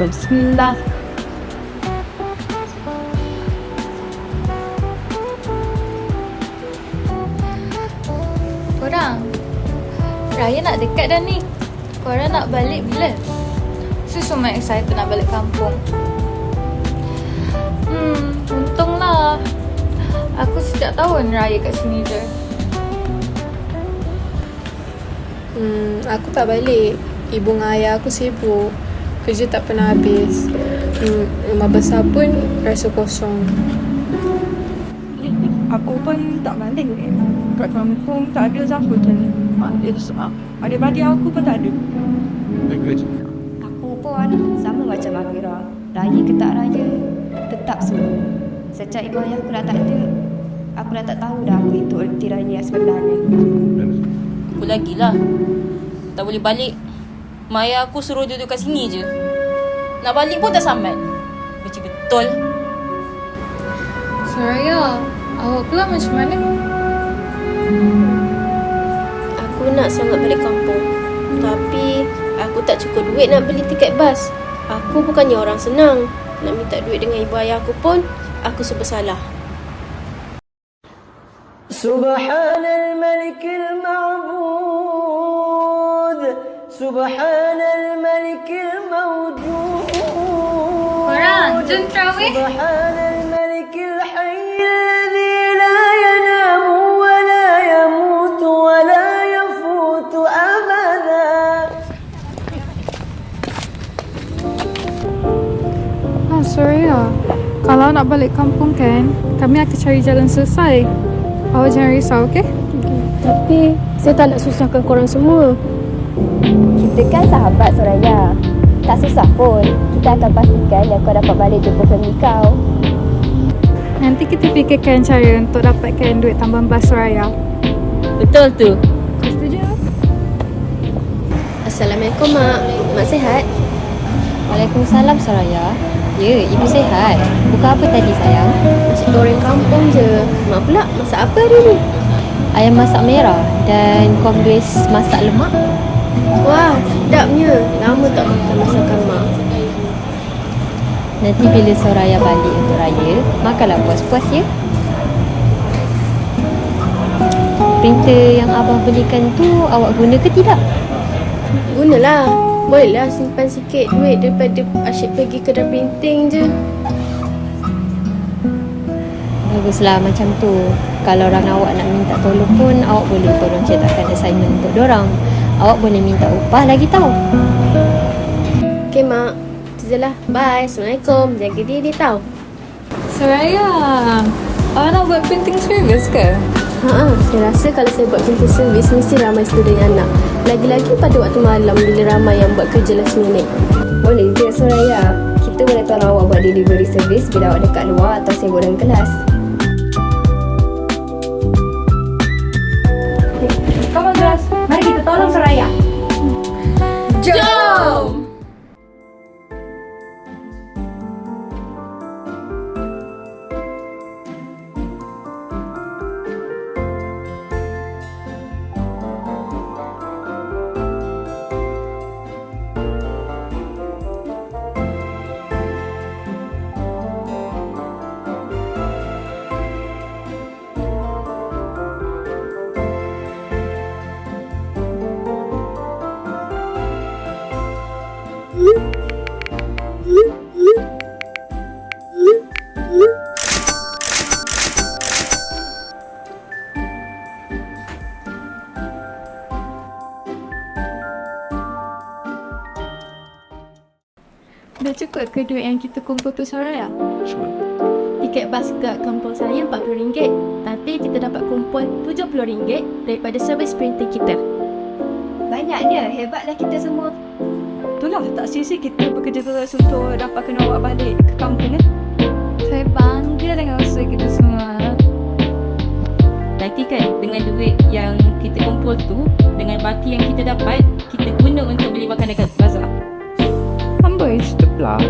Bismillah. Korang, Raya nak dekat dah ni. Korang nak balik bila? So much excited nak balik kampung. Untunglah. Aku setiap tahun raya kat sini je. Aku tak balik. Ibu dengan ayah aku sibuk. Kerja tak pernah habis. Rumah besar pun rasa kosong. Aku pun tak balik. Kat kampung tak ada siapa tu. Adik-adik aku pun tak ada. Aku pun sama macam Amira. Raya ke tak raya, tetap semua. Sejak ibu ayah aku dah tak ada, aku dah tak tahu dah apa itu erti raya yang sebenarnya. Aku lagilah tak boleh balik. Mak ayah aku suruh duduk kat sini je. Nak balik pun tak sampai. Benci betul. Soraya, awak pula macam mana? Aku nak sangat balik kampung. Tapi aku tak cukup duit nak beli tiket bas. Aku bukannya orang senang. Nak minta duit dengan ibu ayah aku pun aku serba salah. Subhanal Malikil Ma'bud, Subhanal Malikil Mawjud. Korang, jom terawih. Subhanal Malikil Hayy alladhi la yanamu wa la yamutu wa la yafutu abada. Soraya, kalau nak balik kampung kan, kami akan cari jalan selesai. Awak jangan risau, okey? Tapi saya tak nak susahkan korang semua. Kita kan sahabat Soraya. Tak susah pun. Kita akan pastikan yang kau dapat balik jumpa family kau. Nanti kita fikirkan cara untuk dapatkan duit tambahan bas Soraya. Betul tu. Kau setuju? Assalamualaikum, Mak. Mak sihat? Waalaikumsalam Soraya. Ya, ibu sihat. Buka apa tadi sayang? Nasi goreng kampung je. Mak pula masak apa hari ni? Ayam masak merah dan kombes masak lemak. Wah, sedapnya. Lama tak makan masakan Mak. Nanti bila Soraya balik untuk raya, makanlah puas-puas ya. Printer yang abang belikan tu awak guna ke tidak? Gunalah. Bolehlah simpan sikit duit daripada asyik pergi kedai printing je. Baguslah macam tu. Kalau orang awak nak minta tolong pun, awak boleh tolong cetakkan assignment untuk dorang. Awak boleh minta upah lagi tau. Okey, Mak. Itu je lah. Bye. Assalamualaikum. Jaga diri tau. Soraya, awak nak buat printing service ke? Saya rasa kalau saya buat printing service, mesti ramai student yang nak. Lagi-lagi pada waktu malam bila ramai yang buat kerja last minute. Boleh je Soraya. Kita boleh tolong awak buat delivery service bila awak dekat luar atau sibuk dalam kelas. Come on girls, mari kita tolong Soraya. Jom! Dah cukup ke duit yang kita kumpul tu Soraya? Tiket bas ke kampung saya RM40, tapi kita dapat kumpul RM70 daripada servis printing kita. Banyaknya, hebatlah kita semua. Itulah tak sia-sia kita bekerja keras untuk dapatkan awak balik ke kampung kan? Saya bangga dengan usaha kita semua. Nanti kan dengan duit yang kita kumpul tu, dengan baki yang kita dapat, kita guna untuk beli makanan kat bazar. Hamba sedap lah.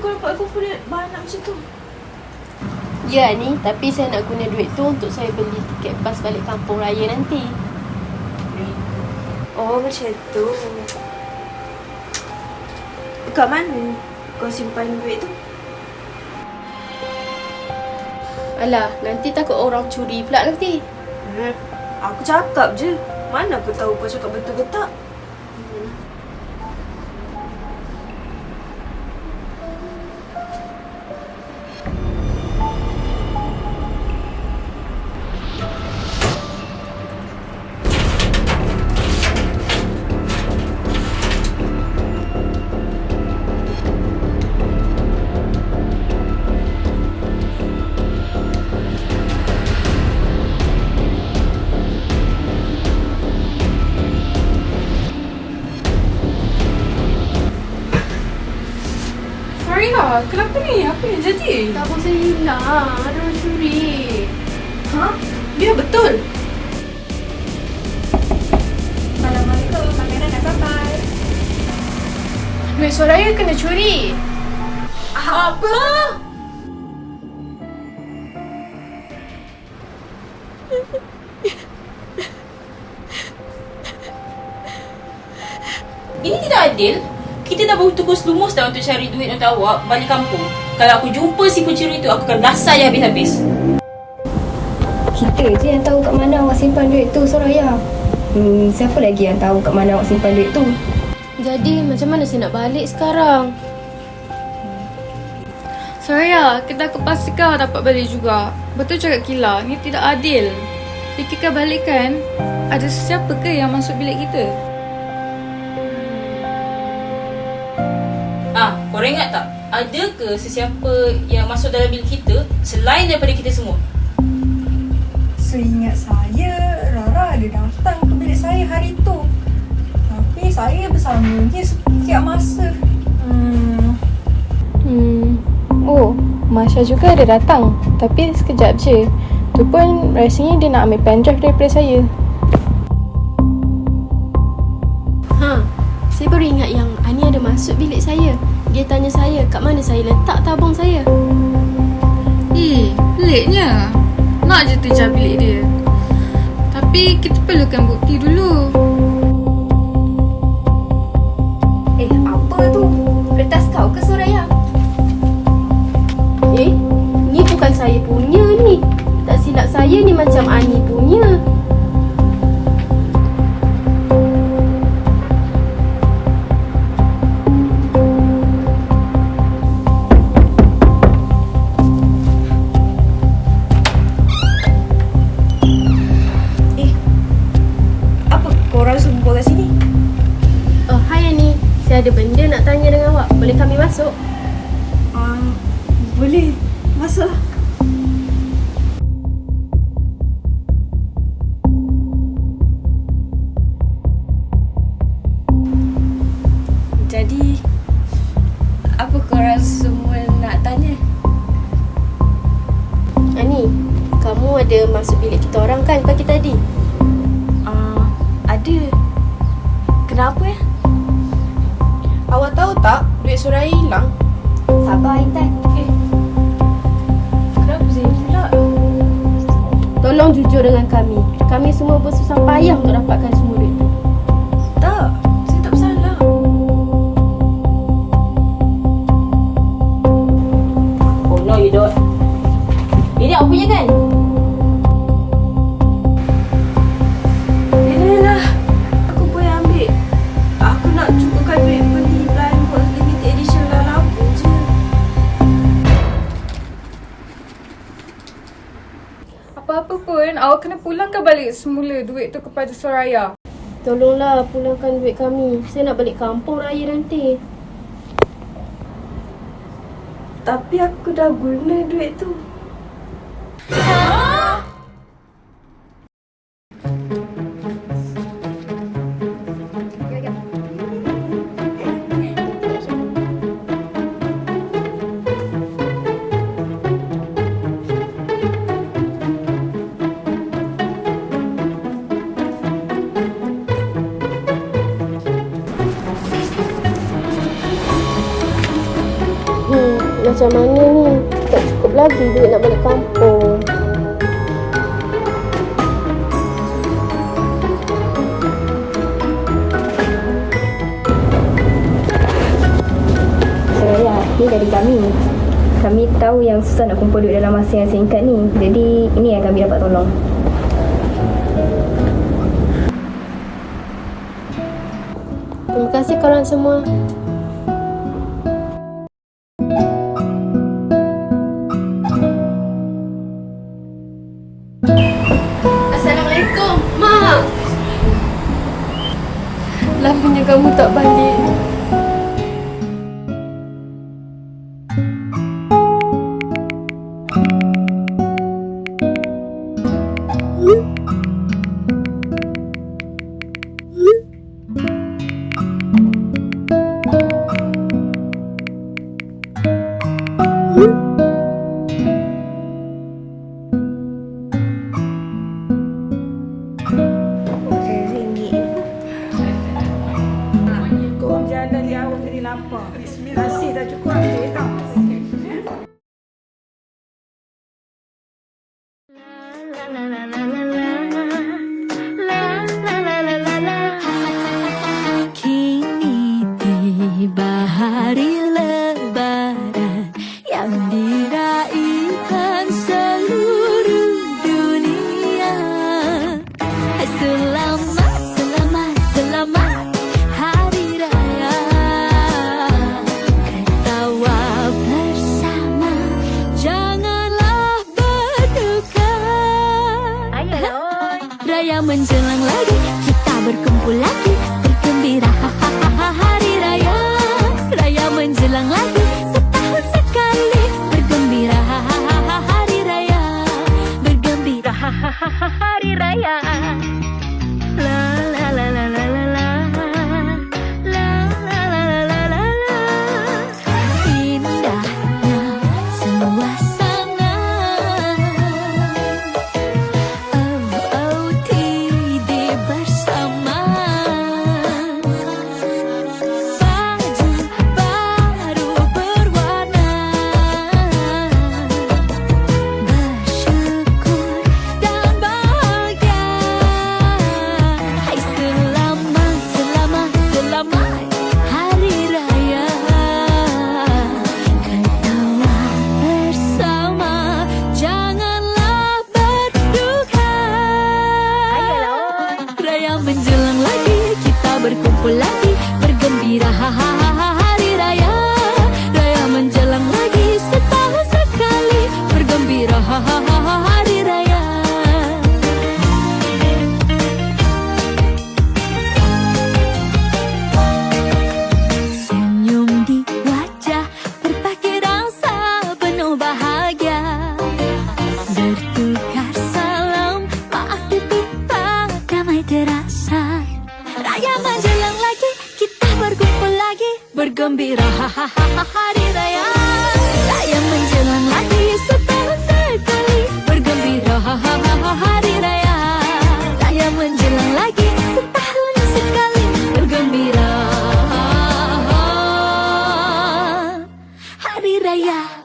kau dapat kumpul duit banyak macam tu? Ya ni, tapi saya nak guna duit tu untuk saya beli tiket bas balik kampung raya nanti. Oh, macam tu. Kat mana kau simpan duit tu? Alah, nanti takut orang curi pula nanti. Aku cakap je. Mana aku tahu kau cakap betul ke tak? Maria, kenapa ni? Apa yang jadi? Tabung saya hilang. Ada orang curi. Ha? Dia betul. Assalamualaikum, makanan dah sampai. Duit Soraya kena curi. Apa? Ini tidak adil. Kita dah bertugas lumus dah untuk cari duit untuk awak balik kampung. Kalau aku jumpa si pencuri tu, aku akan dasar dia habis-habis. Kita je yang tahu kat mana awak simpan duit tu, Soraya. Siapa lagi yang tahu kat mana awak simpan duit tu? Jadi macam mana saya nak balik sekarang? Soraya, kita aku pastikan dapat balik juga. Betul cakap Kila, ni tidak adil. Fikirkan balik kan, ada siapa ke yang masuk bilik kita? Korang ingat tak? Ada ke sesiapa yang masuk dalam bilik kita selain daripada kita semua? Seingat saya, Rara ada datang ke bilik saya hari tu. Tapi saya bersamanya setiap masa. Oh, Masya juga ada datang. Tapi sekejap je. Tu pun rasanya dia nak ambil pendrive daripada saya. Saya baru ingat yang Ani ada masuk bilik saya. Dia tanya saya kat mana saya letak tabung saya. Peliknya. Nak je terjar bilik dia. Tapi kita perlukan bukti dulu. Apa tu? Kertas kau ke, Soraya? Ni bukan saya punya ni. Tak silap saya ni macam Ani punya. Saya ada benda nak tanya dengan awak. Boleh kami masuk? Boleh. Masuklah. Jadi, apa korang semua nak tanya? Ani, kamu ada masuk bilik kita orang kan pagi tadi? Ada. Kenapa ya? Awak tahu tak duit Soraya hilang? Sabar, Intan. Kenapa saya pula? Tolong jujur dengan kami. Kami semua bersusah payah untuk dapatkan semua duit tu. Tak, saya tak bersalah. Oh no you don't. Ini aku punya kan? Yelah, aku boleh ambil. Aku nak cukupkan duit beli blind box limited edition lampu je. Apa-apa pun, awak kena pulangkan balik semula duit tu kepada Soraya. Tolonglah pulangkan duit kami. Saya nak balik kampung raya nanti. Tapi aku dah guna duit tu. Macam mana ni? Tak cukup lagi duit nak balik kampung. Soraya, ni dari kami. Kami tahu yang susah nak kumpul duit dalam masa yang singkat ni. Jadi, ini yang kami dapat tolong. Terima kasih korang semua. Assalamualaikum, Mak. Lampunya kamu tak balik. Kau jalan jauh jadi lapar. Nasi dah cukup habis tau. Kini tiba hari lebaran yang diraihkan seluruh dunia. Selamat, selamat, selamat hari raya. Ketawa bersama, janganlah berduka. Raya menjelang lagi, kita berkumpul lagi, bergembira hari raya. Raya menjelang lagi, setahun sekali, bergembira hari raya, bergembira hari raya. La la la la la la la, la la la la la la. Indahnya suasana. Oh oh tidur bersama. Baju baru berwarna. Bersyukur dan bahagia. Hai selamat, selamat, selamat hari raya. Ketawa bersama, janganlah berduka. Raya menjelang lagi, kita berkumpul lagi, bergembira hari raya. Raya menjelang lagi, setahun sekali, bergembira hari raya. Senyum di wajah, berbagai rasa penuh bahagia. Bertukar salam, maaf dipinta, damai terasa. Raya menjelang lagi, kita berkumpul lagi, bergembira hari raya. Raya menjelang lagi, setahun sekali, bergembira hari raya. Raya menjelang lagi, setahun sekali, bergembira hari raya.